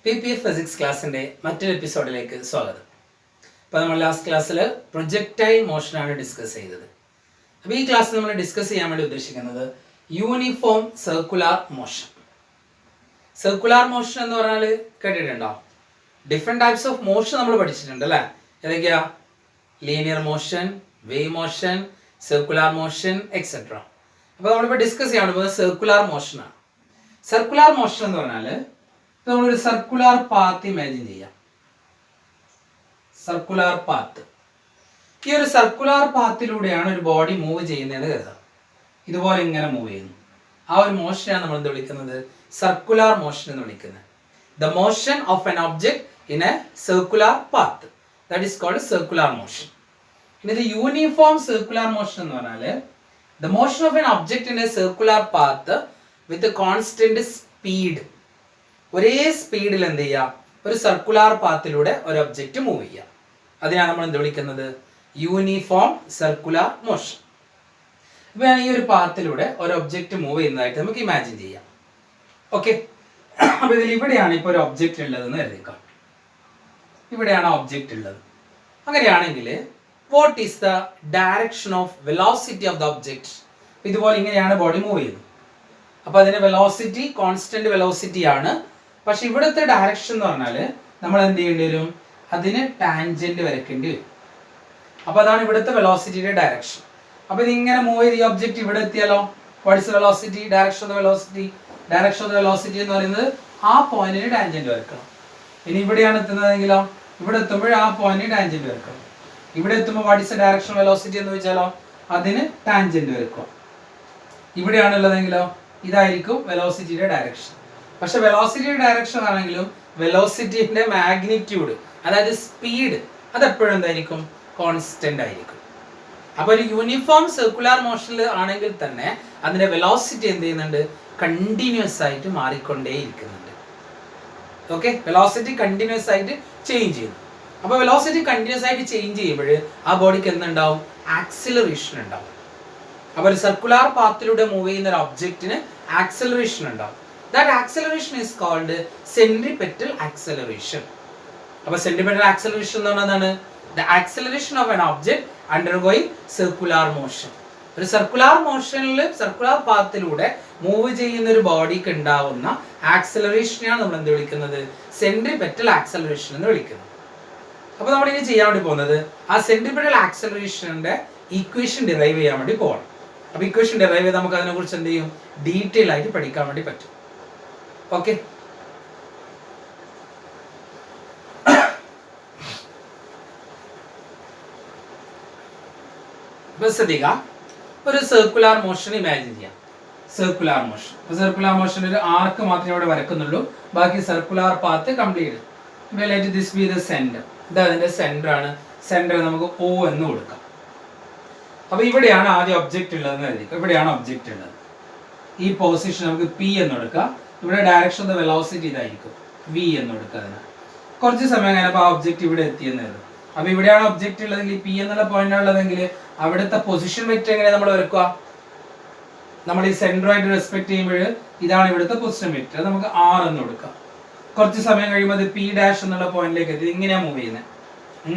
PPF physics ക്ലാസ്സിൻ്റെ മറ്റൊരു എപ്പിസോഡിലേക്ക് സ്വാഗതം. അപ്പോൾ നമ്മൾ ലാസ്റ്റ് ക്ലാസ്സിൽ പ്രൊജക്റ്റൈൽ മോഷനാണ് ഡിസ്കസ് ചെയ്തത്. അപ്പോൾ ഈ ക്ലാസ് നമ്മൾ ഡിസ്കസ് ചെയ്യാൻ വേണ്ടി ഉദ്ദേശിക്കുന്നത് uniform circular motion. Circular motion എന്ന് പറഞ്ഞാൽ കേട്ടിട്ടുണ്ടോ? ഡിഫറെൻറ്റ് ടൈപ്സ് ഓഫ് മോഷൻ നമ്മൾ പഠിച്ചിട്ടുണ്ട് അല്ലേ? ഏതൊക്കെയാ? Linear motion, wave motion, circular motion etcetera. അപ്പോൾ നമ്മളിപ്പോൾ ഡിസ്കസ് ചെയ്യാൻ പോകുന്നത് സർക്കുലാർ മോഷനാണ്. സർക്കുലാർ മോഷൻ എന്ന് പറഞ്ഞാൽ നമ്മളൊരു സർക്കുലാർ പാത്ത് ഇമാജിൻ ചെയ്യാം. Circular path. ഈ ഒരു സർക്കുലാർ പാത്തിലൂടെയാണ് ഒരു ബോഡി മൂവ് ചെയ്യുന്നതെന്ന് കരുതാം. ഇതുപോലെ ഇങ്ങനെ മൂവ് ചെയ്യുന്നു. ആ ഒരു മോഷനാണ് നമ്മൾ എന്ത് വിളിക്കുന്നത്? സർക്കുലാർ മോഷൻ എന്ന് വിളിക്കുന്നത്. The motion of an object in a circular path, that is called circular motion. ഇനി ഇത് യൂണിഫോം സർക്കുലാർ മോഷൻ എന്ന് പറഞ്ഞാൽ the motion of an object in a circular path with constant speed. ഒരേ സ്പീഡിൽ എന്ത് ചെയ്യുക? ഒരു സർക്കുലാർ പാത്തിലൂടെ ഒരു ഒബ്ജക്റ്റ് മൂവ് ചെയ്യുക. അതിനാണ് നമ്മൾ എന്ത് വിളിക്കുന്നത്? Uniform circular motion. ഇപ്പൊ ഈ ഒരു പാത്തിലൂടെ ഒരു ഒബ്ജക്റ്റ് മൂവ് ചെയ്യുന്നതായിട്ട് നമുക്ക് ഇമാജിൻ ചെയ്യാം. ഓക്കെ, അപ്പൊ ഇതിൽ ഇവിടെയാണ് ഇപ്പോൾ ഒരു ഒബ്ജക്റ്റ് ഉള്ളതെന്ന് കരുതിക്കാം. ഇവിടെയാണ് ഒബ്ജക്റ്റ് ഉള്ളത്. അങ്ങനെയാണെങ്കിൽ what is the direction of velocity of the object? ഇതുപോലെ ഇങ്ങനെയാണ് ബോഡി മൂവ് ചെയ്യുന്നത്. അപ്പൊ അതിന്റെ വെലോസിറ്റി കോൺസ്റ്റന്റ് വെലോസിറ്റി ആണ്. പക്ഷെ ഇവിടുത്തെ ഡയറക്ഷൻ എന്ന് പറഞ്ഞാൽ നമ്മൾ എന്ത് ചെയ്യേണ്ടി വരും? അതിന് ടാൻജന്റ് വരയ്ക്കേണ്ടി വരും. അപ്പൊ അതാണ് ഇവിടുത്തെ വെലോസിറ്റിയുടെ ഡയറക്ഷൻ. അപ്പൊ ഇതിങ്ങനെ മൂവ് ചെയ്ത് ഈ ഒബ്ജക്റ്റ് ഇവിടെ എത്തിയാലോ? What is velocity? Direction of the velocity. Direction of the velocity എന്ന് പറയുന്നത് ആ പോയിന്റിന് ടാൻജന്റ് വരക്കണം. ഇനി ഇവിടെയാണ് എത്തുന്നതെങ്കിലോ ഇവിടെ എത്തുമ്പോൾ ആ പോയിന്റിന് ടാൻജന്റ് വരക്കണം. ഇവിടെ എത്തുമ്പോൾ what is the direction velocity എന്ന് ചോദിച്ചാലോ അതിന് ടാൻജന്റ് വരക്കുക. ഇവിടെയാണുള്ളതെങ്കിലോ ഇതായിരിക്കും വെലോസിറ്റിയുടെ ഡയറക്ഷൻ. പക്ഷെ വെലോസിറ്റിയുടെ ഡയറക്ഷൻ ആണെങ്കിലും വെലോസിറ്റിന്റെ മാഗ്നിറ്റ്യൂഡ്, അതായത് സ്പീഡ്, അതെപ്പോഴും എന്തായിരിക്കും? കോൺസ്റ്റന്റ് ആയിരിക്കും. അപ്പൊ ഒരു യൂണിഫോം സർക്കുലാർ മോഷനിൽ ആണെങ്കിൽ തന്നെ അതിന്റെ വെലോസിറ്റി എന്ത് ചെയ്യുന്നുണ്ട്? കണ്ടിന്യൂസ് ആയിട്ട് മാറിക്കൊണ്ടേയിരിക്കുന്നുണ്ട്. ഓക്കെ, വെലോസിറ്റി കണ്ടിന്യൂസ് ആയിട്ട് ചേഞ്ച് ചെയ്യുന്നു. അപ്പൊ വെലോസിറ്റി കണ്ടിന്യൂസ് ആയിട്ട് ചേഞ്ച് ചെയ്യുമ്പോൾ ആ ബോഡിക്ക് എന്തുണ്ടാവും? ആക്സിലറേഷൻ ഉണ്ടാവും. അപ്പൊ ഒരു സർക്കുലാർ പാത്തിലൂടെ മൂവ് ചെയ്യുന്ന ഒരു ഒബ്ജക്റ്റിന് ആക്സിലറേഷൻ ഉണ്ടാവും. That acceleration is called centripetal acceleration. അപ്പോൾ centripetal acceleration എന്ന് പറഞ്ഞാൽ the acceleration of an object undergoing circular motion. ഒരു സർക്കുലാർ മോഷനിൽ സർക്കുലാർ പാത്തിലൂടെ മൂവ് ചെയ്യുന്ന ഒരു ബോഡിക്ക് ഉണ്ടാവുന്ന ആക്സിലറേഷനെയാണ് നമ്മൾ എന്ത് വിളിക്കുന്നത്? സെൻട്രിപെറ്റൽ ആക്സിലറേഷൻ എന്ന് വിളിക്കുന്നത്. അപ്പോൾ നമ്മൾ ഇനി ചെയ്യാൻ വേണ്ടി പോകുന്നത് ആ സെൻട്രിപെറ്റൽ ആക്സിലറേഷന്റെ ഇക്വേഷൻ ഡിറൈവ് ചെയ്യാൻ വേണ്ടി പോകണം. അപ്പോൾ ഇക്വേഷൻ ഡിറൈവ് ചെയ്ത് നമുക്ക് അതിനെക്കുറിച്ച് എന്ത് ചെയ്യും? ഡീറ്റെയിൽ ആയിട്ട് പഠിക്കാൻ വേണ്ടി പറ്റും. ഓക്കെ, ശ്രദ്ധിക്കുക. ഒരു സർക്കുലാർ മോഷൻ ഇമാജിൻ ചെയ്യാം. Circular motion. സർക്കുലാർ മോഷൻ ഒരു ആർക്ക് മാത്രമേ ഇവിടെ വരക്കുന്നുള്ളൂ. ബാക്കി circular path complete. Let this B the centre. ഇത് അതിന്റെ സെന്റർ ആണ്. സെന്റർ നമുക്ക് O എന്ന് കൊടുക്കാം. അപ്പൊ ഇവിടെയാണ് ആദ്യം ഒബ്ജക്റ്റ് ഉള്ളതെന്ന് കരുതിക്കുക. ഇവിടെയാണ് ഒബ്ജക്റ്റ് ഉള്ളത്. ഈ പൊസിഷൻ നമുക്ക് P എന്ന് കൊടുക്കാം. ഇവിടെ ഡയറക്ഷൻ ഓഫ് ദ വെലോസിറ്റി ഇതായിരിക്കും, V എന്ന് കൊടുക്കുക. അതിന് കുറച്ച് സമയം കഴിഞ്ഞപ്പോൾ ആ ഒബ്ജക്റ്റ് ഇവിടെ എത്തിയെന്ന് കരുതും. അപ്പൊ ഇവിടെയാണ് ഒബ്ജക്റ്റ് ഉള്ളതെങ്കിൽ P എന്നുള്ള പോയിന്റ് ഉള്ളതെങ്കിൽ അവിടുത്തെ പൊസിഷൻ വെക്ടർ എങ്ങനെ നമ്മൾ വരക്കുക? നമ്മൾ ഈ സെന്ററുമായിട്ട് റെസ്പെക്ട് ചെയ്യുമ്പോൾ ഇതാണ് ഇവിടുത്തെ പൊസിഷൻ വെക്ടർ. നമുക്ക് R എന്ന് കൊടുക്കാം. കുറച്ച് സമയം കഴിയുമ്പോൾ അത് P ഡാഷ് എന്നുള്ള പോയിന്റിലേക്ക് എത്തി. ഇങ്ങനെയാണ് മൂവ് ചെയ്യുന്നത്.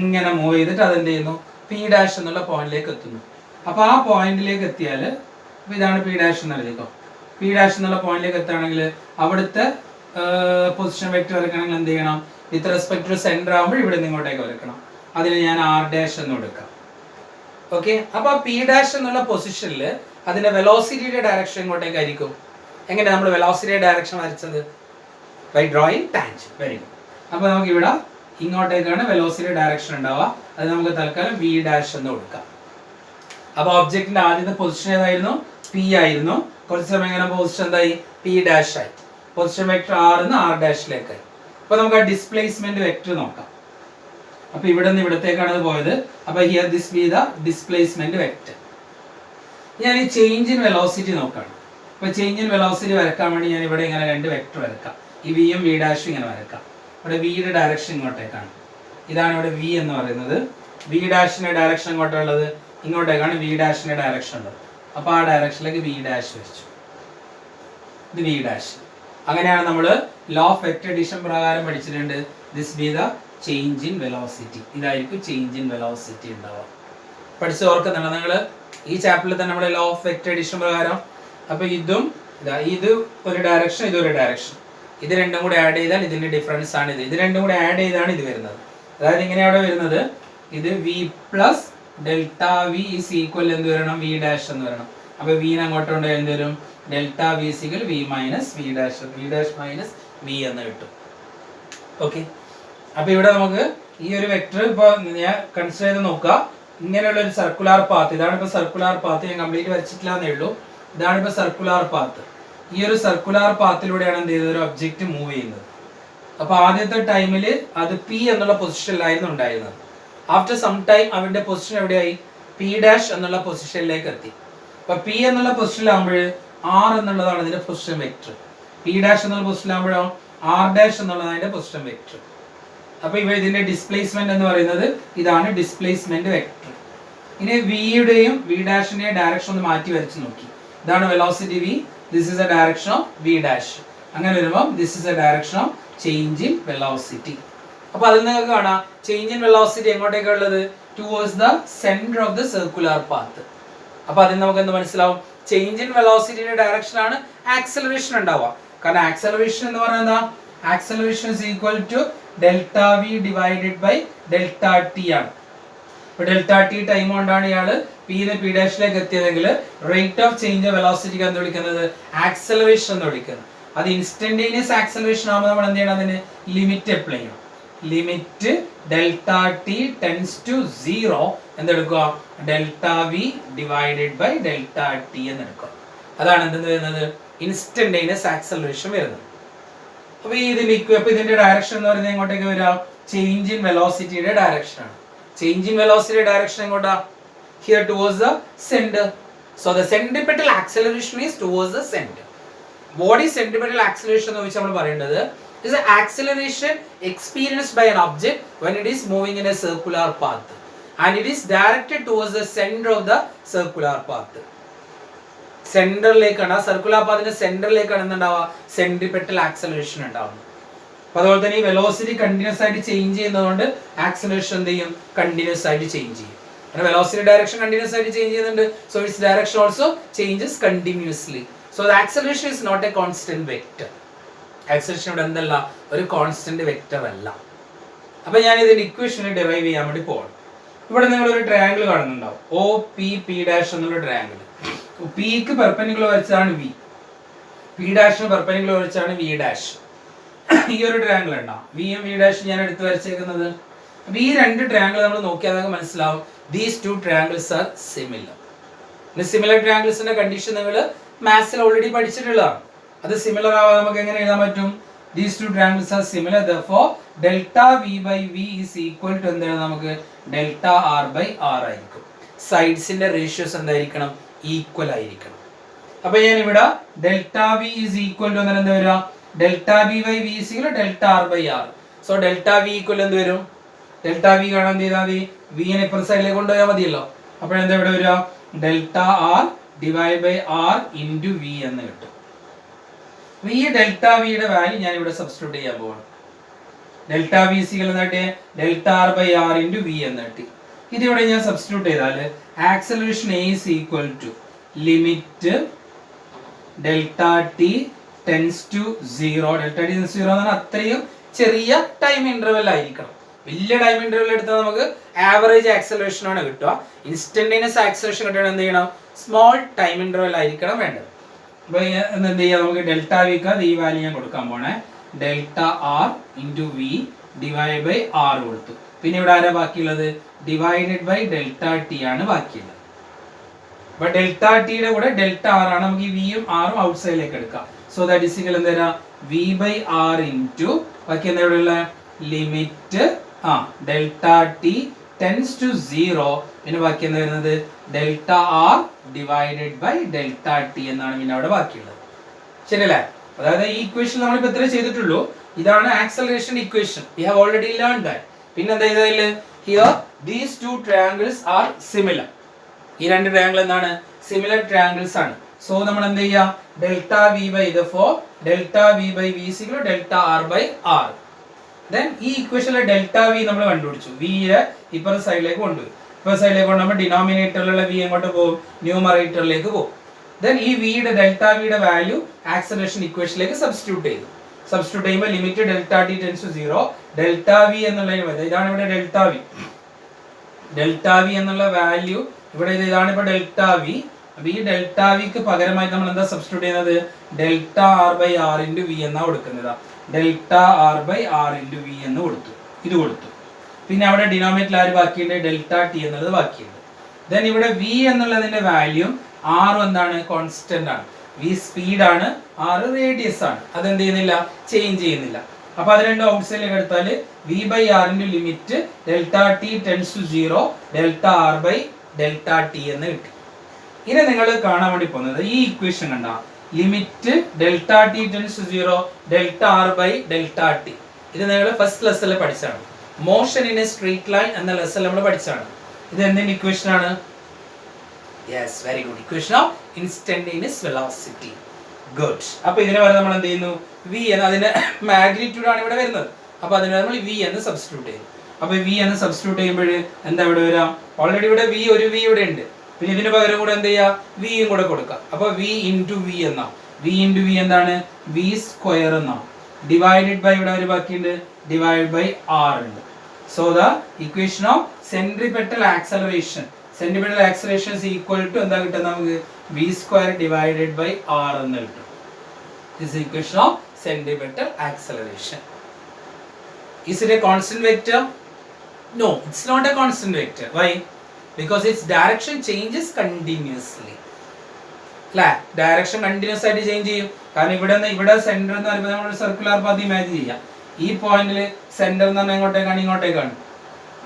ഇങ്ങനെ മൂവ് ചെയ്തിട്ട് അതെന്ത് ചെയ്യുന്നു? P ഡാഷ് എന്നുള്ള പോയിന്റിലേക്ക് എത്തുന്നു. അപ്പൊ ആ പോയിന്റിലേക്ക് എത്തിയാൽ ഇതാണ് P ഡാഷ് എന്ന് എഴുതിക്കോ. P ഡാഷ് എന്നുള്ള പോയിന്റിലേക്ക് എത്തുകയാണെങ്കിൽ അവിടുത്തെ പൊസിഷൻ വെക്ടർ വരയ്ക്കണമെങ്കിൽ എന്ത് ചെയ്യണം? വിത്ത് റെസ്പെക്ട് ടു സെന്റർ ആകുമ്പോൾ ഇവിടെ നിന്ന് ഇങ്ങോട്ടേക്ക് വരയ്ക്കണം. അതിന് ഞാൻ R ഡാഷ് എന്ന് കൊടുക്കാം. ഓക്കെ, അപ്പൊ P ഡാഷ് എന്നുള്ള പൊസിഷനിൽ അതിന്റെ വെലോസിറ്റിയുടെ ഡയറക്ഷൻ ഇങ്ങോട്ടേക്ക് ആയിരിക്കും. എങ്ങനെ നമ്മൾ വെലോസിറ്റിയുടെ ഡയറക്ഷൻ വരച്ചത്? By drawing tangent. Very good. അപ്പൊ നമുക്ക് ഇവിടെ ഇങ്ങോട്ടേക്കാണ് വെലോസിറ്റി ഡയറക്ഷൻ ഉണ്ടാവുക. അത് നമുക്ക് തൽക്കാലം V ഡാഷ് എന്ന് കൊടുക്കാം. അപ്പൊ ഒബ്ജക്റ്റിന്റെ ആദ്യത്തെ പൊസിഷൻ ഏതായിരുന്നു? P ആയിരുന്നു. കുറച്ച് സമയം ഇങ്ങനെ പൊസിഷൻ എന്തായി? P ഡാഷ് ആയി. പൊസിഷൻ വെക്ടർ R എന്ന് R ഡാഷിലേക്കായി. അപ്പൊ നമുക്ക് ആ ഡിസ്പ്ലേസ്മെന്റ് വെക്ടർ നോക്കാം. അപ്പൊ ഇവിടെ നിന്ന് ഇവിടത്തേക്കാണ് അത് പോയത്. അപ്പൊ here this B the displacement vector. ഞാൻ ഈ ചേഞ്ച് ഇൻ വെലോസിറ്റി നോക്കാണ്. അപ്പൊ ചേഞ്ച് ഇൻ വെലോസിറ്റി വരക്കാൻ വേണ്ടി ഞാൻ ഇവിടെ ഇങ്ങനെ രണ്ട് വെക്ടർ വരക്കാം. ഈ V യും V ഡാഷും ഇങ്ങനെ വരക്കാം. ഇവിടെ V യുടെ ഡയറക്ഷൻ ഇങ്ങോട്ടേക്കാണ്. ഇതാണ് ഇവിടെ V എന്ന് പറയുന്നത്. V ഡാഷിന്റെ ഡയറക്ഷൻ ഇങ്ങോട്ടുള്ളത്. ഇങ്ങോട്ടേക്കാണ് V ഡാഷിന്റെ ഡയറക്ഷൻ ഉള്ളത്. അപ്പൊ ആ ഡയറക്ഷനിലേക്ക് V ഡാഷ് വെച്ചു. ഇത് V ഡാഷ്. അങ്ങനെയാണ് നമ്മൾ ലോ ഓഫ് വെക്റ്റർ അഡിഷൻ പ്രകാരം പഠിച്ചിട്ടുണ്ട്. This B the change in velocity. ഇതായിരിക്കും ചേഞ്ച് ഇൻ വെലോസിറ്റി ഉണ്ടാവുക. പഠിച്ച് ഓർക്കുന്നുണ്ടോ നിങ്ങൾ? ഈ ചാപ്റ്ററിൽ തന്നെ നമ്മുടെ ലോ ഓഫ് വെക്റ്റർ അഡിഷൻ പ്രകാരം അപ്പോൾ ഇതും ഇത് ഒരു ഡയറക്ഷൻ, ഇതൊരു ഡയറക്ഷൻ. ഇത് രണ്ടും കൂടെ ആഡ് ചെയ്താൽ ഇതിന്റെ ഡിഫറൻസ് ആണ് ഇത്. ഇത് രണ്ടും കൂടെ ആഡ് ചെയ്താണ് ഇത് വരുന്നത്. അതായത് ഇങ്ങനെയാണ് വരുന്നത്. ഇത് v plus delta v is equal എന്ത് വരണം? വി ഡാഷ് എന്ന് വരണം. അപ്പൊ വിനെ അങ്ങോട്ട് കൊണ്ട് എന്ത് വരും? Delta v equal v minus v dash, v dash minus v എന്ന് കിട്ടും. ഓക്കെ. അപ്പൊ ഇവിടെ നമുക്ക് ഈ ഒരു വെക്ടർ ഇപ്പൊ ഞാൻ കൺസിഡർ ചെയ്ത് നോക്കുക. ഇങ്ങനെയുള്ള ഒരു സർക്കുലാർ പാത്ത്, ഇതാണ് ഇപ്പൊ സർക്കുലാർ പാത്ത്. ഞാൻ കംപ്ലീറ്റ് വരച്ചിട്ടില്ല എന്നേ ഉള്ളൂ. ഇതാണ് ഇപ്പൊ സർക്കുലാർ പാത്ത്. ഈ ഒരു സർക്കുലാർ പാത്തിലൂടെയാണ് എന്ത് ചെയ്തത്? ഒരു ഒബ്ജക്റ്റ് മൂവ് ചെയ്യുന്നത്. അപ്പൊ ആദ്യത്തെ ടൈമിൽ അത് പി എന്നുള്ള പൊസിഷനിലായിരുന്നു ഉണ്ടായിരുന്നത്. ആഫ്റ്റർ സം ടൈം അവന്റെ പൊസിഷൻ എവിടെയായി? പി ഡാഷ് എന്നുള്ള പൊസിഷനിലേക്ക് എത്തി. അപ്പൊ പി എന്നുള്ള പൊസിഷനിലാകുമ്പോൾ ആർ എന്നുള്ളതാണ് ഇതിന്റെ പൊസിഷൻ വെക്ടർ. പി ഡാഷ് എന്നുള്ള പൊസിഷനിലാകുമ്പോഴോ ആർ ഡാഷ് എന്നുള്ളതാണ് അതിന്റെ പൊസിഷൻ വെക്ടർ. അപ്പൊ ഇവ ഇതിന്റെ ഡിസ്പ്ലേസ്മെന്റ് എന്ന് പറയുന്നത് ഇതാണ് ഡിസ്പ്ലേസ്മെന്റ് വെക്ടർ. ഇനി വിയുടെയും വി ഡാഷിന്റെയും ഡയറക്ഷൻ ഒന്ന് മാറ്റി വരച്ച് നോക്കി. ഇതാണ് velocity v, this is a direction of v dash. അങ്ങനെ വരുമ്പോൾ this is a direction of change in velocity. അപ്പൊ അതിൽ നിങ്ങൾക്ക് കാണാം ചേഞ്ച് ഇൻ വെലോസിറ്റി എങ്ങോട്ടേക്കാണ് ഉള്ളത്? Towards the centre of the circular path. അപ്പൊ അതിൽ നമുക്ക് എന്ത് മനസ്സിലാവും? ചേഞ്ച് ഇൻ വെലോസിറ്റിയുടെ ഡയറക്ഷനാണ് ആക്സലറേഷൻ ഉണ്ടാവുക. കാരണം ആക്സലറേഷൻ എന്ന് പറയുന്നത് acceleration is equal to delta V divided by delta t ആണ്. ഇപ്പൊ ഡെൽറ്റ ടി ടൈം കൊണ്ടാണ് ഇയാള് പിന്ന് പി ഡാഷിലേക്ക് എത്തിയതെങ്കിൽ റേറ്റ് ഓഫ് ചേഞ്ച് ഓഫ് വെലോസിറ്റിക്ക് എന്ത് വിളിക്കുന്നത്? ആക്സലറേഷൻ എന്ന് വിളിക്കുന്നത്. അത് ഇൻസ്റ്റന്റേനിയസ് ആക്സലറേഷൻ ആകുമ്പോൾ നമ്മൾ എന്ത് ചെയ്യണം? അതിന് ലിമിറ്റ് അപ്ലൈ ചെയ്യണം. Limit delta T tends to 0 എന്തെടുക്കുക? Delta V divided by delta T എന്ന് എടുക്കുക. അതാണ് എന്തെന്ന് വരുന്നത്? ഇൻസ്റ്റന്റേനിയസ് ആക്സലറേഷൻ വരുന്നത്. അപ്പൊ ഇതിന്റെ ഡയറക്ഷൻ എന്ന് പറയുന്നത് എങ്ങോട്ടേക്ക് വരിക? ചേഞ്ച് ഇൻ വെലോസിറ്റിയുടെ ഡയറക്ഷൻ ആണ്. ചേഞ്ച് ഇൻ വെലോസിറ്റിയുടെ ഡയറക്ഷൻ എങ്ങോട്ടാ? Here towards the centre. So the centripetal acceleration is towards the centre. What is centripetal acceleration എന്ന് വെച്ചാൽ നമ്മൾ പറയേണ്ടത് is the acceleration experienced by an object when it is moving in a circular path and it is directed towards the center of the circular path. സെന്ററിലേക്കാണ്, circular പാത്തിന്റെ സെന്ററിലേക്കാണ് എന്തുണ്ടാവുക? Centripetal acceleration ഉണ്ടാവുന്നത്. അപ്പൊ അതുപോലെ തന്നെ ഈ വെലോസിറ്റി കണ്ടിന്യൂസ് ആയിട്ട് ചേഞ്ച് ചെയ്യുന്നതുകൊണ്ട് ആക്സലറേഷൻ എന്ത് ചെയ്യും? കണ്ടിന്യൂസ് ആയിട്ട് ചേഞ്ച് ചെയ്യും. കാരണം വെലോസിറ്റി ഡയറക്ഷൻ കണ്ടിന്യൂസ് ആയിട്ട് ചേഞ്ച് ചെയ്യുന്നുണ്ട്. So its direction also changes continuously. So the acceleration is not a constant vector. Acceleration ഇവിടെ എന്തല്ല? ഒരു കോൺസ്റ്റന്റ് വെക്റ്റർ അല്ല. അപ്പൊ ഞാൻ ഇതിന്റെ ഇക്വേഷൻ ഡിറൈവ് ചെയ്യാൻ വേണ്ടി പോകണം. ഇവിടെ നിങ്ങൾ ഒരു ട്രയാങ്കിൾ കാണുന്നുണ്ടാവും. ഒ പി പി ഡാഷ് എന്നുള്ള ട്രയാങ്കിൾ. പിക്ക് പെർപെൻഡിക്കുലർ വരച്ചാണ് വി, പി ഡാഷിന് പെർപെൻഡിക്കുലർ വരച്ചാണ് വി ഡാഷ്. ഈ ഒരു ട്രയാങ്കിൾ ഉണ്ടാവും. വിയും വി ഡാഷും ഞാൻ എടുത്ത് വരച്ചേക്കുന്നത്. അപ്പൊ ഈ രണ്ട് ട്രയാങ്കിൾ നമ്മൾ നോക്കിയാൽ നമുക്ക് മനസ്സിലാവും these two triangles are similar. Similar ട്രയാങ്കിൾസിന്റെ കണ്ടീഷൻ നിങ്ങൾ മാത്സിൽ ഓൾറെഡി പഠിച്ചിട്ടുള്ളതാണ്. അത് സിമിലർ ആവാൻ നമുക്ക് എങ്ങനെ എഴുതാൻ പറ്റും? These two triangles are similar, therefore delta v by v is equal to എന്താണ്? നമുക്ക് delta r by r ആയിരിക്കും. സൈഡ്സിന്റെ റേഷ്യോസ് എന്തായിരിക്കണം? ഈക്വൽ ആയിരിക്കണം. അപ്പൊ ഞാൻ ഇവിടെ delta v is equal to എന്താ വരിക? delta v by v is equal to delta r by r. So delta v equal എന്ത് വരും? delta v കാണാൻ എന്ത് ചെയ്താൽ മതി? v നെ ഇപ്പുറത്തെ സൈഡിലേക്ക് കൊണ്ടുപോയാൽ മതിയല്ലോ. അപ്പോൾ എന്താ ഇവിടെ വരിക? delta r divide by r into v എന്ന് കിട്ടും. ഈ ഡെൽറ്റ വിയുടെ വാല്യൂ ഞാൻ ഇവിടെ സബ്സ്റ്റിറ്റ്യൂട്ട് ചെയ്യാൻ പോവാണ്. ഡെൽറ്റ വി സികൾ എന്നിട്ട് delta R by r into v എന്ന് കിട്ടി. ഇതിവിടെ ഞാൻ സബ്സ്റ്റിറ്റ്യൂട്ട് ചെയ്താൽ acceleration a is equal to limit delta T tends to 0. Delta T tends 0 എന്ന് പറഞ്ഞാൽ അത്രയും ചെറിയ ടൈം ഇന്റർവെൽ ആയിരിക്കണം. വലിയ ടൈം ഇന്റർവെൽ എടുത്താൽ നമുക്ക് ആവറേജ് ആക്സലറേഷൻ ആണ് കിട്ടുക. ഇൻസ്റ്റന്റേനിയസ് ആക്സലറേഷൻ കിട്ടണം എന്ത് ചെയ്യണം? സ്മോൾ ടൈം ഇന്റർവെൽ ആയിരിക്കണം വേണ്ടത്. അപ്പൊ എന്ത് ചെയ്യാം? നമുക്ക് ഡെൽറ്റ വിക്ക് ഈ വാല്യൂ ഞാൻ കൊടുക്കാൻ പോണേ. Delta r into v divide by r കൊടുത്തു. പിന്നെ ഇവിടെ ആരാ ബാക്കിയുള്ളത്? ഡിവൈഡഡ് ബൈ ഡെൽറ്റ ടി ആണ് ബാക്കിയുള്ളത്. അപ്പൊ ഡെൽറ്റ ടിയുടെ കൂടെ ഡെൽറ്റ ആർ ആണ്. നമുക്ക് ഈ വിയും ആറും ഔട്ട് സൈഡിലേക്ക് എടുക്കാം. സോ ദാറ്റ് ഇസ് ഈക്വൽ എന്താ? വി ബൈ ആർ ഇൻറ്റു ബാക്കി എന്താ ഇവിടെ ഉള്ള limit delta T tends to 0. പിന്നെ ബാക്കി എന്താ വരുന്നത്? Delta r divided by delta t എന്നാണ് പിന്നെ അവിടെ ബാക്കിയുള്ളത്. ശരിയല്ലേ? അതായത് ഈ ഇക്വേഷൻ നമ്മളിപ്പോൾ ഇത്രേ ചെയ്തിട്ടുള്ളൂ. ഇതാണ് acceleration equation. We have already learn that. പിന്നെ എന്താ ചെയ്തതില്? Here these two triangles are similar. ഈ രണ്ട് ട്രയാങ്കിൾ എന്താണ്? സിമിലർ ട്രയാങ്കിൾസ് ആണ്. സോ നമ്മൾ എന്ത് ചെയ്യാം, ഡെൽറ്റ വി ബൈ ഇത് for delta V by V സിക്കൽ delta R by R. Then ഈ ഇക്വേഷനിലെ ഡെൽറ്റ വി നമ്മൾ കണ്ടുപിടിച്ചു. വിയെ ഇപ്പുറത്തെ സൈഡിലേക്ക് കൊണ്ടുപോയി. ഇപ്പുറത്തെ സൈഡിലേക്ക് കൊണ്ടുപോകുമ്പോൾ ഡിനോമിനേറ്ററിലുള്ള വി എങ്ങോട്ട് പോകും, ന്യൂമറേറ്ററിലേക്ക് പോകും. ദെൻ ഈ വിയുടെ ഡെൽറ്റ വിയുടെ വാല്യൂ ആക്സലറേഷൻ ഇക്വേഷനിലേക്ക് സബ്സ്റ്റിറ്റ്യൂട്ട് ചെയ്തു. സബ്സ്റ്റിറ്റ്യൂട്ട് ചെയ്യുമ്പോൾ limit delta T tends to 0 delta v എന്നുള്ള ഇതാണ് ഇവിടെ ഡെൽറ്റ വി. ഡെൽറ്റ വി എന്നുള്ള വാല്യൂ ഇവിടെ ഇതാണ് ഇപ്പോൾ ഡെൽറ്റ വി. അപ്പൊ ഈ ഡെൽറ്റ വിക്ക് പകരമായി നമ്മൾ എന്താ സബ്സ്റ്റിറ്റ്യൂട്ട് ചെയ്യുന്നത്, delta R by r into v എന്നാ കൊടുക്കുന്നത്. Delta R by r into v എന്ന് കൊടുത്തു, ഇത് കൊടുത്തു. പിന്നെ അവിടെ ഡിനോമിനേറ്ററിൽ ആര് ബാക്കിയുണ്ട്, ഡെൽറ്റ ടി എന്നുള്ളത് ബാക്കിയുണ്ട്. ദെൻ ഇവിടെ വി എന്നുള്ളതിന്റെ വാല്യൂ ആർ എന്താണ്, കോൺസ്റ്റന്റ് ആണ്. വി സ്പീഡ് ആണ്, ആർ റേഡിയസ് ആണ്. അതെന്ത് ചെയ്യുന്നില്ല, ചേഞ്ച് ചെയ്യുന്നില്ല. അപ്പൊ അത് രണ്ടും ഔട്ട് സൈഡിലേക്ക് എടുത്താൽ വി ബൈ ആറിന്റെ limit delta T tends to 0 delta R by delta T എന്ന് കിട്ടി. ഇനി നിങ്ങൾ കാണാൻ വേണ്ടി പോകുന്നത് ഈ ഇക്വേഷൻ കണ്ട, limit delta T tends to 0 delta R by delta T. ഇത് നിങ്ങൾ ഫസ്റ്റ് ലെസണിൽ പഠിച്ചാണ്. Motion in a straight line എന്ന ലെസണിൽ നമ്മൾ പഠിച്ചാണ്. ഇത് എന്തിന്റെ ഇക്വേഷൻ ആണ്, yes very good, equation of instantaneous velocity. Good. അപ്പൊ ഇതിനെ വരെ നമ്മൾ എന്ത് ചെയ്യുന്നു, വി എന്ന് അതിന്റെ മാഗ്നിറ്റ്യൂഡ് ആണ് ഇവിടെ വരുന്നത്. അപ്പൊ അതിനെ നമ്മൾ വി എന്ന് സബ്സ്റ്റിറ്റ്യൂട്ട് ചെയ്യും. അപ്പൊ വി എന്ന് സബ്സ്റ്റിറ്റ്യൂട്ട് ചെയ്യുമ്പോൾ എന്താ ഇവിടെ വരാം, ഓൾറെഡി ഇവിടെ വി ഒരു വി ഇവിടെ ഉണ്ട്. പിന്നെ ഇതിന് പകരം കൂടെ എന്ത് ചെയ്യുക, വിയും കൂടെ കൊടുക്കുക. അപ്പൊ വി ഇൻറ്റു വി എന്നാ, വി ഇൻറ്റു വി എന്താണ്, വി സ്ക്വയർ എന്നാ. ഡിവൈഡഡ് ബൈ ഇവിടെ ഒരു ബാക്കിയുണ്ട്, ഡിവൈഡ് ബൈ ആർ ഉണ്ട്. So the equation of centripetal acceleration, centripetal acceleration is equal to എന്താ കിട്ടും നമുക്ക്, v square divided by r എന്ന് കിട്ടും. This is equation of centripetal acceleration. Is it a constant vector? No, it's not a constant vector. Why? Because its direction changes continuously. അല്ലേ, direction continuous ആയിട്ട് change ചെയ്യും. കാരണം ഇവിടെ centre എന്ന് പറയുമ്പോൾ നമ്മൾ സർക്കുലർ പാത്ത് ഇമാജിൻ ചെയ്യാം. ഈ പോയിന്റിൽ സെന്റർ എന്ന് പറഞ്ഞാൽ എങ്ങോട്ടേക്കാണ്, ഇങ്ങോട്ടേക്കാണ്.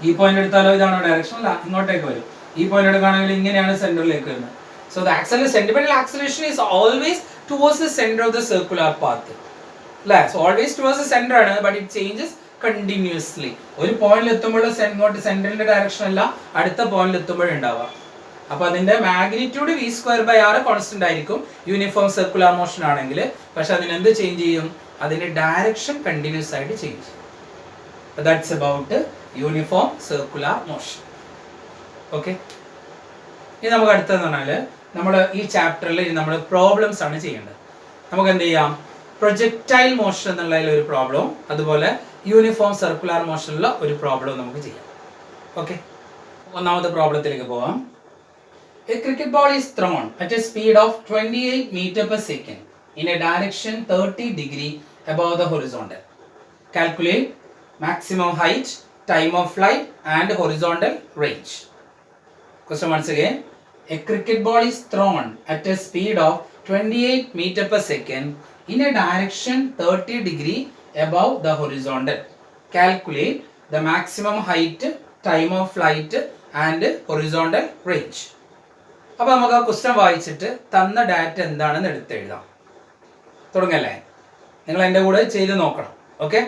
ഈ പോയിന്റ് എടുത്താലോ ഇതാണോ ഡയറക്ഷൻ, അല്ല ഇങ്ങോട്ടേക്ക് വരും. ഈ പോയിന്റ് എടുക്കുകയാണെങ്കിൽ ഇങ്ങനെയാണ് സെന്ററിലേക്ക് വരുന്നത്. So the centripetal acceleration is always towards the center of the circular path. So always towards the center ആണ്, but it changes continuously. ഒരു പോയിന്റിൽ എത്തുമ്പോൾ ഇങ്ങോട്ട് സെന്ററിന്റെ ഡയറക്ഷൻ അല്ല, അടുത്ത പോയിന്റിൽ എത്തുമ്പോൾ ഉണ്ടാവുക. അപ്പൊ അതിന്റെ magnitude v square by r constant ആയിരിക്കും യൂണിഫോം സർക്കുലർ മോഷൻ ആണെങ്കിൽ. പക്ഷെ അതിന് എന്ത് ചേഞ്ച് ചെയ്യും, അതിന്റെ ഡയറക്ഷൻ കണ്ടിന്യൂസ് ആയിട്ട് ചേഞ്ച് ചെയ്യും. That's about uniform circular motion. Okay, ഇനി നമുക്ക് അടുത്തതെന്ന് പറഞ്ഞാൽ നമ്മൾ ഈ ചാപ്റ്ററിൽ നമ്മൾ പ്രോബ്ലംസ് ആണ് ചെയ്യേണ്ടത്. നമുക്ക് എന്ത് ചെയ്യാം, പ്രൊജക്ടൈൽ മോഷൻ എന്നുള്ളതിൽ ഒരു പ്രോബ്ലവും അതുപോലെ യൂണിഫോം സർക്കുലർ മോഷനിലുള്ള ഒരു പ്രോബ്ലവും നമുക്ക് ചെയ്യാം. ഓക്കെ, ഒന്നാമത്തെ പ്രോബ്ലത്തിലേക്ക് പോവാം. A cricket ball is thrown at a speed of 28 meter per second in a direction 30 degree above the horizontal. Calculate maximum height, time of flight and horizontal range. Question once again. A cricket ball is thrown at a speed of 28 meter per second in a direction 30 degree above the horizontal. Calculate the maximum height, time of flight and horizontal range. അപ്പോൾ നമുക്ക് ആ question വായിച്ചിട്ട് തന്ന data എന്താണെന്ന് എടുത്തെഴുതാം. തുടങ്ങല്ലേ, നിങ്ങൾ എൻ്റെ കൂടെ ചെയ്ത് നോക്കണം. ഓക്കെ,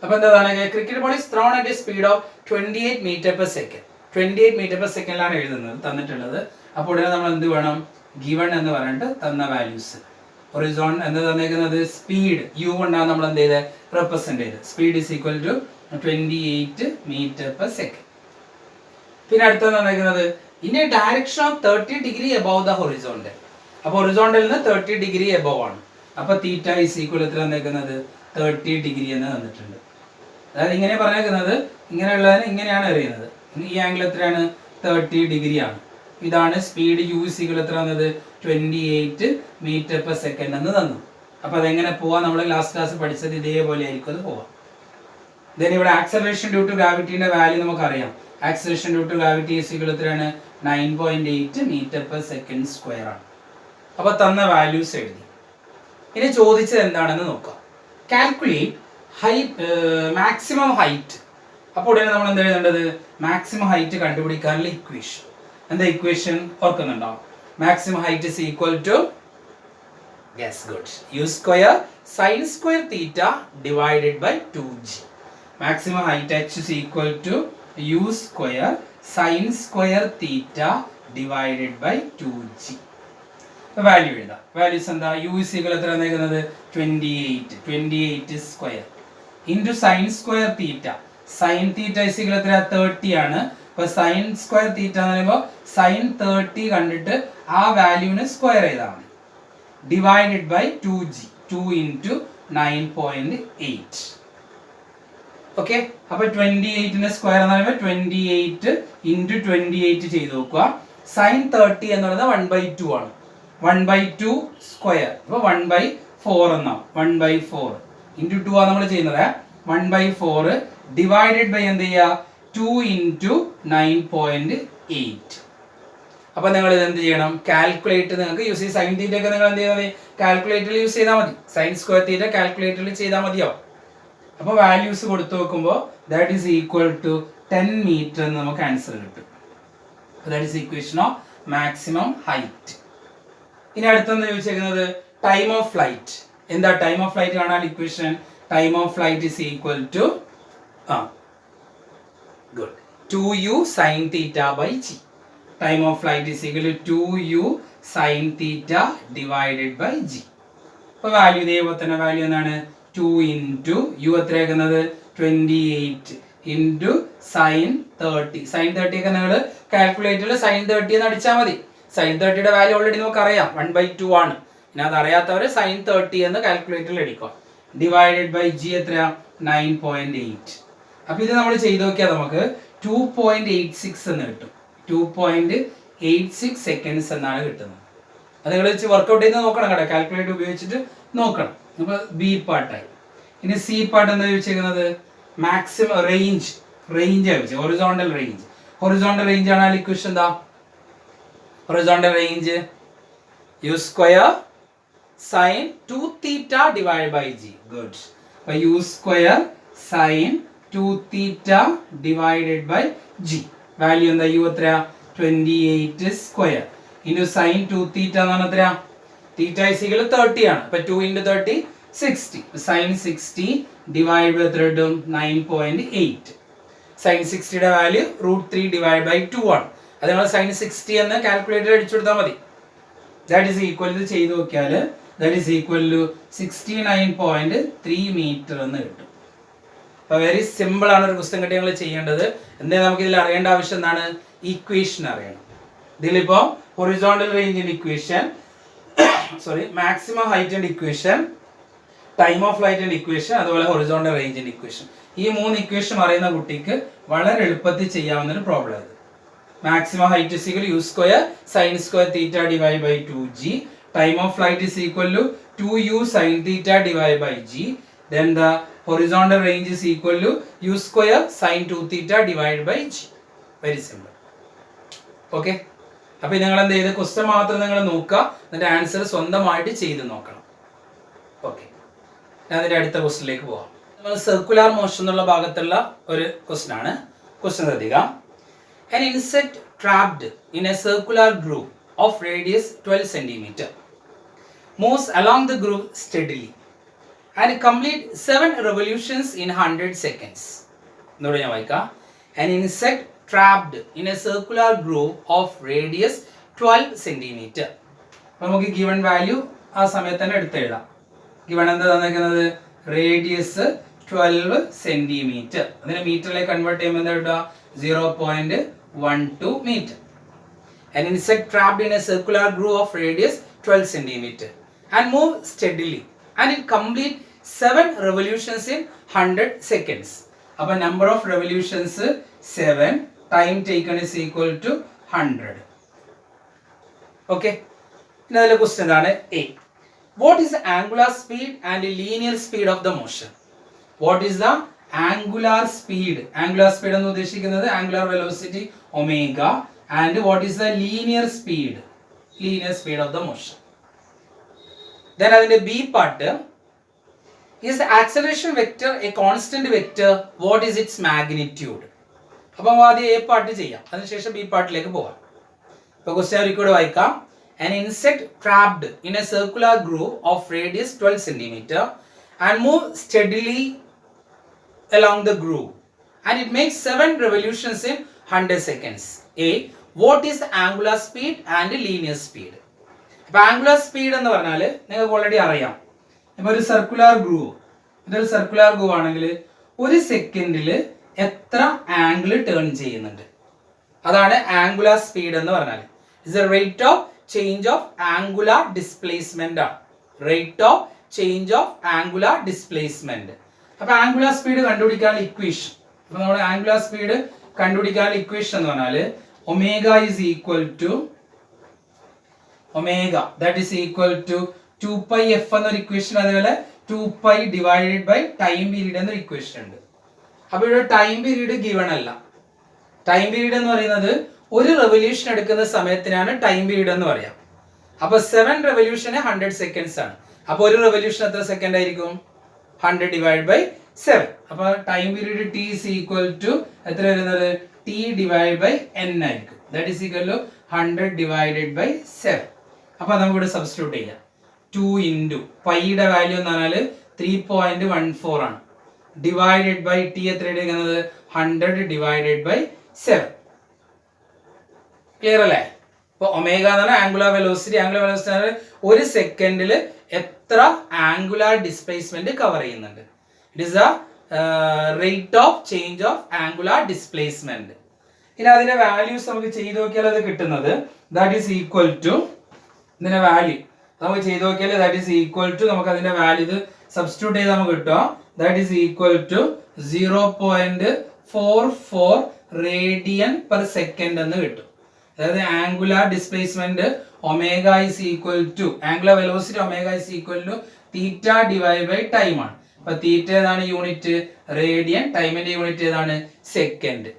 അപ്പോൾ എന്താണ്, cricket ball is thrown at a speed of 28 metre per second. 28 metre per സെക്കൻഡിലാണ് എഴുതുന്നത് തന്നിട്ടുള്ളത്. അപ്പോൾ ഉടനെ നമ്മൾ എന്ത് വേണം, ഗിവൺ എന്ന് പറഞ്ഞിട്ട് തന്ന വാല്യൂസ്. ഹൊറിസോൺ എന്ന് തന്നേക്കുന്നത് സ്പീഡ് യു കൊണ്ടാണ് നമ്മൾ എന്ത് ചെയ്ത് റെപ്രസെന്റ് ചെയ്ത്. Speed is equal to 28 metre per second. പിന്നെ അടുത്തത് തന്നേക്കുന്നത് in a direction of 30 degree above the horizontal. അപ്പോൾ ഹൊറിസോണ്ടലിൽ നിന്ന് 30 ഡിഗ്രി എബവ് ആണ്. അപ്പോൾ തീറ്റ ഈസ് ഈക്വൽ എത്ര തന്നേക്കുന്നത്, 30 ഡിഗ്രി എന്ന് തന്നിട്ടുണ്ട്. അതായത് ഇങ്ങനെ പറഞ്ഞേക്കുന്നത്, ഇങ്ങനെയുള്ളതിന് ഇങ്ങനെയാണ് അറിയുന്നത്. ഈ ആംഗിൾ എത്രയാണ്, 30 ഡിഗ്രി ആണ്. ഇതാണ് സ്പീഡ് യു ഈസ് ഈക്വൽ എത്ര തന്നത്, 28 മീറ്റർ പെർ സെക്കൻഡ് എന്ന് തന്നു. അപ്പോൾ അതെങ്ങനെ പോവാം, നമ്മൾ ലാസ്റ്റ് ക്ലാസ് പഠിച്ചത് ഇതേപോലെ ആയിരിക്കും അത് പോവാം. ദെൻ ഇവിടെ ആക്സലറേഷൻ ഡ്യൂ ടു ഗ്രാവിറ്റിന്റെ വാല്യൂ നമുക്കറിയാം. Acceleration due to gravity is equal എത്രയാണ്, 9.8 മീറ്റർ പെർ സെക്കൻഡ് സ്ക്വയർ ആണ്. അപ്പോൾ തന്ന വാല്യൂസ് എഴുതി. ഇനി ചോദിച്ചത് എന്താണെന്ന് നോക്കാം. Calculate maximum height. അപ്പോൾ ഉടനെ നമ്മൾ എന്താ എഴുതേണ്ടത്, മാക്സിമം ഹൈറ്റ് കണ്ടുപിടിക്കാനുള്ള ഇക്വേഷൻ. എന്താ ഇക്വേഷൻ ഓർക്കുന്നുണ്ടോ, maximum height is equal to, yes good, u square sine square theta divided by 2g. Maximum height h is equal to u square sine square theta divided by 2g. Value എഴുതാം. Values എന്താ? U is equal എത്ര തന്നേക്കുന്നത്? 28 square into sine square theta. Sine theta is equal എത്ര? 30 ആണ്. അപ്പൊ sign square തീറ്റ എന്ന് പറയുമ്പോൾ sign 30 കണ്ടിട്ട് ആ വാല്യൂവിന് സ്ക്വയർ ചെയ്താൽ മതി. Divided by 2g, 2 into 9.8. Okay, അപ്പൊ 28ന്റെ സ്ക്വയർ എന്ന് പറയുമ്പോൾ 28 ഇൻറ്റു 28 ചെയ്ത് നോക്കുക. സൈൻ 30 എന്ന് പറയുന്നത് 1/2 ആണ്. 1/2 സ്ക്വയർ അപ്പൊ 1/4 എന്നാവും. 1/4 ഇൻറ്റു 2 ആണ് നമ്മൾ ചെയ്യുന്നത്. 1/4 ഡിവൈഡഡ് ബൈ എന്ത് ചെയ്യുക? 2 ഇൻറ്റു 9.8. അപ്പൊ നിങ്ങൾ ഇത് എന്ത് ചെയ്യണം? കാൽക്കുലേറ്റർ നിങ്ങൾക്ക് യൂസ് ചെയ്യും. സൈൻ തീറ്റ ഒക്കെ നിങ്ങൾ എന്ത് ചെയ്താൽ കാൽക്കുലേറ്ററിൽ യൂസ് ചെയ്താൽ മതി. സൈൻ സ്ക്വയർ തീറ്റ കാൽക്കുലേറ്ററിൽ ചെയ്താൽ മതിയാവും. അപ്പോൾ വാല്യൂസ് കൊടുത്തു നോക്കുമ്പോൾ that is equal to 10 metre എന്ന് നമുക്ക് ആൻസർ കിട്ടും. That is equation of maximum height. ഇനി അടുത്തെന്ന് ചോദിച്ചേക്കുന്നത് ടൈം ഓഫ് ഫ്ലൈറ്റ്. എന്താ ടൈം ഓഫ് ഫ്ലൈറ്റ് കാണാൻ equation? Time of flight is equal to good 2u sin theta by g. Time of flight is equal to 2u sin theta divided by g. അപ്പോൾ value ഇതേപോലെ തന്നെ value എന്താണ്? 2 into U എത്രയാക്കുന്നത്? 28 into sine 30. Sine 30 ഒക്കെ നിങ്ങൾ കാൽക്കുലേറ്ററിൽ sign 30 എന്ന് അടിച്ചാൽ മതി. സൈൻ 30യുടെ വാല്യൂ ഓൾറെഡി നമുക്ക് അറിയാം, 1/2 ആണ്. ഇനി അത് അറിയാത്തവർ സൈൻ 30 എന്ന് കാൽക്കുലേറ്ററിൽ എടുക്കുക. ഡിവൈഡഡ് ബൈ ജി എത്രയാ? 9.8. അപ്പൊ ഇത് നമ്മൾ ചെയ്ത് നോക്കിയാൽ നമുക്ക് 2.86 എന്ന് കിട്ടും. 2.86 സെക്കൻഡ്സ് എന്നാണ് കിട്ടുന്നത്. അത് നിങ്ങൾ വെച്ച് വർക്ക്ഔട്ട് ചെയ്ത് നോക്കണം കേട്ടോ, കാൽക്കുലേറ്റർ ഉപയോഗിച്ചിട്ട് നോക്കണം. അപ്പൊ ബി പാർട്ടായി. ഇനി സി പാർട്ട് എന്താ ചോദിച്ചേക്കുന്നത്? Maximum range. റേഞ്ച് ചോദിച്ചത് ഹൊറിസോണ്ടൽ റേഞ്ച്. ഹൊറിസോണ്ടൽ റേഞ്ച് ആണ് ഇക്വേഷൻ എന്താ? Horizontal range U square sine 2 theta divide by G. Good. അപ്പൊ U square sine 2 theta divided by G. Value എന്താ? യു എത്രയാ? 28 സ്ക്വയർ ഇൻറ്റു സൈൻ 2 തീറ്റ എന്ന് പറഞ്ഞാൽ എത്രയാ? തീറ്റ ഇസ് ഈക്വൽ 30 ആണ്. അപ്പൊ 2 ഇൻറ്റു 30 60. സൈൻ 60 ഡിവൈഡ് ബൈ എത്ര കിട്ടും? 9.8. സൈൻ 60യുടെ വാല്യൂ √3 ഡിവൈഡ് ബൈ 2 ആണ്. അത് നമ്മൾ സൈൻ 60 എന്ന് കാൽക്കുലേറ്റർ അടിച്ചു കൊടുത്താൽ മതി. ദാറ്റ് ഈസ് ഈക്വൽ ഇത് ചെയ്ത് നോക്കിയാൽ that is equal to 69.3 metre എന്ന് കിട്ടും. അപ്പോൾ വെരി സിമ്പിൾ ആണ് ഒരു ക്വസ്റ്റ്യൻ കിട്ടി നിങ്ങൾ ചെയ്യേണ്ടത്. എന്തായാലും നമുക്ക് ഇതിൽ അറിയേണ്ട ആവശ്യം എന്താണ്? ഇക്വേഷൻ അറിയണം. ഇതിലിപ്പോ ഹൊറിസോണ്ടൽ റേഞ്ചിന്റെ ഇക്വേഷൻ, സോറി മാക്സിമം ഹൈറ്റിന്റെ ഇക്വേഷൻ, ടൈം ഓഫ് ഫ്ലൈറ്റിന്റെ ഇക്വേഷൻ, അതുപോലെ ഹൊറിസോണ്ടൽ റേഞ്ചിന്റെ ഇക്വേഷൻ, ഈ 3 ഇക്വേഷൻ അറിയുന്ന കുട്ടിക്ക് വളരെ എളുപ്പത്തിൽ ചെയ്യാവുന്ന ഒരു പ്രോബ്ലം ആണ്. Maximum height is equal u square sine square theta divide by 2g. Time of flight is equal to 2u sin theta divided by g. Then the horizontal range is equal to u square sin 2 theta divided by g. Very simple. Okay. അപ്പോൾ നിങ്ങൾ എന്ത് ചെയ്ത് question മാത്രം നിങ്ങൾ നോക്കുക, എന്നിട്ട് answer സ്വന്തമായിട്ട് ചെയ്ത് നോക്കണം. ഓക്കെ, ഞാൻ അതിൻ്റെ അടുത്ത ക്വസ്റ്റ്യനിലേക്ക് പോവാം. നമ്മൾ സർക്കുലർ മോഷൻ എന്നുള്ള ഭാഗത്തുള്ള ഒരു ക്വസ്റ്റ്യൻ ആണ്. ക്വസ്റ്റ്യൻ ശ്രദ്ധിക്കാം. An insect trapped in a circular groove of radius 12 cm moves along the groove steadily and complete 7 revolutions in 100 seconds. എന്നോട് ഞാൻ വായിക്കാം. An insect trapped in a circular groove of radius 12 cm. അപ്പോൾ നമുക്ക് given value ആ സമയത്ത് തന്നെ എടുത്ത് എഴുതാം. ഗിവൺ എന്താ തന്നിരിക്കുന്നത്? Radius 12 centimetre. അതിനെ മീറ്ററിലേക്ക് കൺവേർട്ട് ചെയ്യുമ്പോൾ എന്താ കിട്ടുക? 0.12 meter. An insect trapped in a circular groove of radius 12 cm and move steadily and it complete 7 revolutions in 100 seconds. അപ്പോൾ number of revolutions 7, time taken is equal to 100. Okay. ഇനി അതിലെ question എന്താണ്? A. What is the angular speed and the linear speed of the motion? What is the angular speed? Angular speed എന്ന് ഉദ്ദേശിക്കുന്നത് angular velocity omega, and what is the linear speed? Linear speed of the motion. Then അതിന്റെ B part, is the acceleration vector a constant vector? What is its magnitude? അപ്പോൾ ആദ്യം A part ചെയ്യാം, അതിനുശേഷം B പാർട്ടിലേക്ക് പോവാം. അപ്പോൾ question ഒരിക്കൽ കൂടി വായിക്കാം. An insect trapped in a circular groove of radius 12 cm and move steadily along the groove and it makes 7 revolutions in 100 seconds. A. What is the angular speed and the linear speed? അപ്പൊ angular speed എന്ന് പറഞ്ഞാൽ നിങ്ങൾക്ക് already അറിയാം. ഇപ്പൊ ഒരു circular groove, ഇതൊരു circular groove ആണെങ്കിൽ ഒരു സെക്കൻഡിൽ എത്ര ആംഗിൾ ടേൺ ചെയ്യുന്നുണ്ട്, അതാണ് ആംഗുലാർ സ്പീഡ് എന്ന് പറഞ്ഞാൽ. It's a rate of change of angular displacement ആണ്. Rate of change of angular displacement. അപ്പൊ ആംഗുലാർ സ്പീഡ് കണ്ടുപിടിക്കാനുള്ള ഇക്വേഷൻ, അപ്പൊ നമ്മൾ ആംഗുലാർ സ്പീഡ് കണ്ടുപിടിക്കാനുള്ള ഇക്വേഷൻ എന്ന് പറഞ്ഞാൽ omega is equal to omega that is equal to 2πf എന്നൊരു ഇക്വേഷൻ, അതുപോലെ 2π ഡിവൈഡഡ് ബൈ ടൈം പീരീഡ് എന്നൊരു ഇക്വേഷൻ ഉണ്ട്. അപ്പൊ ഇവിടെ ടൈം പീരീഡ് ഗിവൺ അല്ല. ടൈം പീരീഡ് എന്ന് പറയുന്നത് ഒരു റെവല്യൂഷൻ എടുക്കുന്ന സമയത്തിനാണ് ടൈം പീരീഡ് എന്ന് പറയാം. അപ്പൊ 7 റെവല്യൂഷന് 100 സെക്കൻഡ്സ് ആണ്. അപ്പൊ ഒരു റെവല്യൂഷൻ എത്ര സെക്കൻഡ് ആയിരിക്കും? 100 ഡിവൈഡ് ബൈ 7. അപ്പൊ time period t is equal to എത്ര വരുന്നത്? t ഡിവൈഡ് ബൈ n ആയിരിക്കും. That is equal to 100 divided by 7. അപ്പൊ നമുക്ക് ഇവിടെ സബ്സ്റ്റിറ്റ്യൂട്ട് ചെയ്യാം. 2 ഇൻറ്റു പൈയുടെ വാല്യൂ എന്ന് പറഞ്ഞാൽ 3.14 ആണ്. ഡിവൈഡഡ് ബൈ t എത്ര എടുക്കുന്നത്? 100 ഡിവൈഡഡ് ബൈ 7. ക്ലിയർ അല്ലേ? ഇപ്പൊ ഒമേഗ എന്ന് പറഞ്ഞാൽ ആംഗുലാർ വെലോസിറ്റി. ആംഗുലാർ വെലോസിറ്റി ഒരു സെക്കൻഡിൽ എത്ര ആംഗുലാർ ഡിസ്പ്ലേസ്മെന്റ് കവർ ചെയ്യുന്നുണ്ട്. It is the rate of change of angular displacement. ഇനി അതിന്റെ വാല്യൂസ് നമുക്ക് ചെയ്ത് നോക്കിയാൽ അത് കിട്ടുന്നത് ദാറ്റ് ഈസ് ഈക്വൽ ടു ഇതിന്റെ വാല്യൂ നമുക്ക് ചെയ്ത് നോക്കിയാൽ ദാറ്റ് ഈസ് ഈക്വൽ ടു നമുക്ക് അതിന്റെ വാല്യൂ ഇത് സബ്സ്റ്റിറ്റ്യൂട്ട് ചെയ്ത് നമുക്ക് കിട്ടും. That is equal to 0.44 radian per second എന്ന് കിട്ടും. അതായത് angular displacement omega is equal to angular velocity omega is equal to theta divide by time ആണ്. അപ്പൊ തീറ്റ ഏതാണ് യൂണിറ്റ്? റേഡിയൻ. ടൈമിന്റെ യൂണിറ്റ് ഏതാണ്? സെക്കൻഡ്.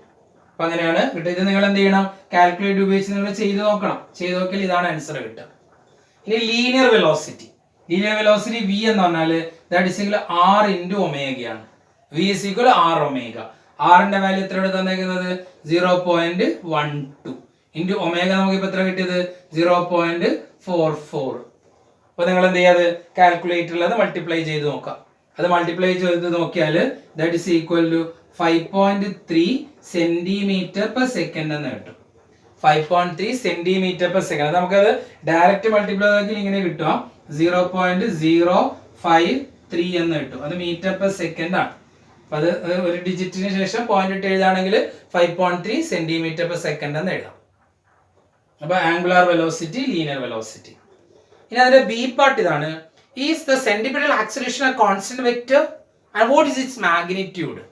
അപ്പൊ അങ്ങനെയാണ് കിട്ടുക. ഇത് നിങ്ങൾ എന്ത് ചെയ്യണം? കാൽക്കുലേറ്റർ ഉപയോഗിച്ച് നിങ്ങൾ ചെയ്ത് നോക്കണം. ചെയ്ത് നോക്കിയാൽ ഇതാണ് ആൻസർ കിട്ടുക. ഇനി linear velocity. Linear velocity v എന്ന് പറഞ്ഞാൽ that is equal r into ഒമേഗയാണ്. v is equal r omega. r ന്റെ വാല്യൂ എത്രയാണ് തന്നേക്കുന്നത്? 0.12 ഇൻറ്റു ഒമേഗ. നമുക്ക് ഇപ്പൊ എത്ര കിട്ടിയത്? 0.44. അപ്പൊ നിങ്ങൾ എന്ത് ചെയ്യാത് കാൽക്കുലേറ്ററിൽ അത് മൾട്ടിപ്ലൈ ചെയ്ത് നോക്കാം. അത് മൾട്ടിപ്ലൈ ചെയ്ത് നോക്കിയാൽ that is equal to 5.3 centimetre per second എന്ന് കിട്ടും. 5.3 സെന്റിമീറ്റർ പെർ സെക്കൻഡ്. അത് നമുക്കത് ഡയറക്റ്റ് മൾട്ടിപ്ലൈ ചെയ്താൽ ഇങ്ങനെ കിട്ടുക 0.053 എന്ന് കിട്ടും. അത് മീറ്റർ പെർ സെക്കൻഡ് ആണ്. അപ്പൊ അത് ഒരു ഡിജിറ്റിന് ശേഷം പോയിന്റ് ഇട്ട് എഴുതാണെങ്കിൽ 5.3 സെന്റിമീറ്റർ പെർ സെക്കൻഡ് എന്ന് എഴുതാം. അപ്പൊ ആംഗുലാർ വെലോസിറ്റി, ലീനിയർ വെലോസിറ്റി. ഇനി അതിന്റെ ബി പാർട്ട് ഇതാണ്. Is the centimetre acceleration a constant vector and what is its magnitude?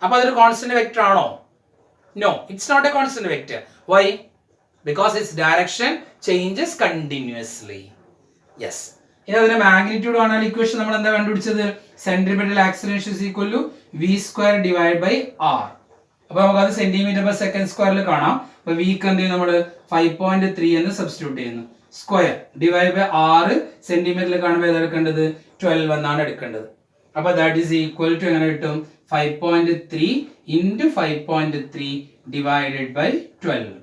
അപ്പൊ അതൊരു കോൺസ്റ്റന്റ് വെക്റ്റർ ആണോ? No, it's not a constant vector. Why? Because its direction changes continuously. Yes. ഇനി അതിന്റെ magnitude ആണ് equation നമ്മൾ എന്താ കണ്ടുപിടിച്ചത്? Centimetre acceleration is equal to v square divide by r. അപ്പൊ നമുക്ക് അത് സെന്റിമീറ്റർ പെർ സെക്കൻഡ് സ്ക്വയറിൽ കാണാം. അപ്പൊ വിക്ക് എന്ത് ചെയ്യും? നമ്മൾ 5.3 എന്ന് സബ്സ്റ്റിറ്റ്യൂട്ട് ചെയ്യുന്നു. സ്ക്വയർ ഡിവൈഡ് ബൈ r സെന്റിമീറ്ററിൽ കാണുമ്പോൾ ഏതാ എടുക്കേണ്ടത്? 12 എന്നാണ് എടുക്കേണ്ടത്. അപ്പൊ ദാറ്റ് ഈസ് ഈക്വൽ ടു എങ്ങനെ കിട്ടും? 5.3 ഇൻറ്റു 5.3 ഡിവൈഡഡ് ബൈ 12.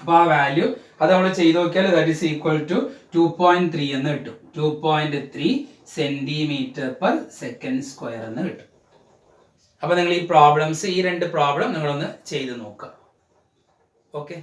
അപ്പൊ ആ വാല്യൂ അത് നമ്മൾ ചെയ്ത് നോക്കിയാൽ ദാറ്റ് ഈസ് ഈക്വൽ ടു 2.3 എന്ന് കിട്ടും. 2.3 സെന്റിമീറ്റർ പെർ സെക്കൻഡ് സ്ക്വയർ എന്ന് കിട്ടും. അപ്പൊ നിങ്ങൾ ഈ പ്രോബ്ലംസ്, ഈ രണ്ട് പ്രോബ്ലം നിങ്ങളൊന്ന് ചെയ്ത് നോക്കുക. ഓക്കെ.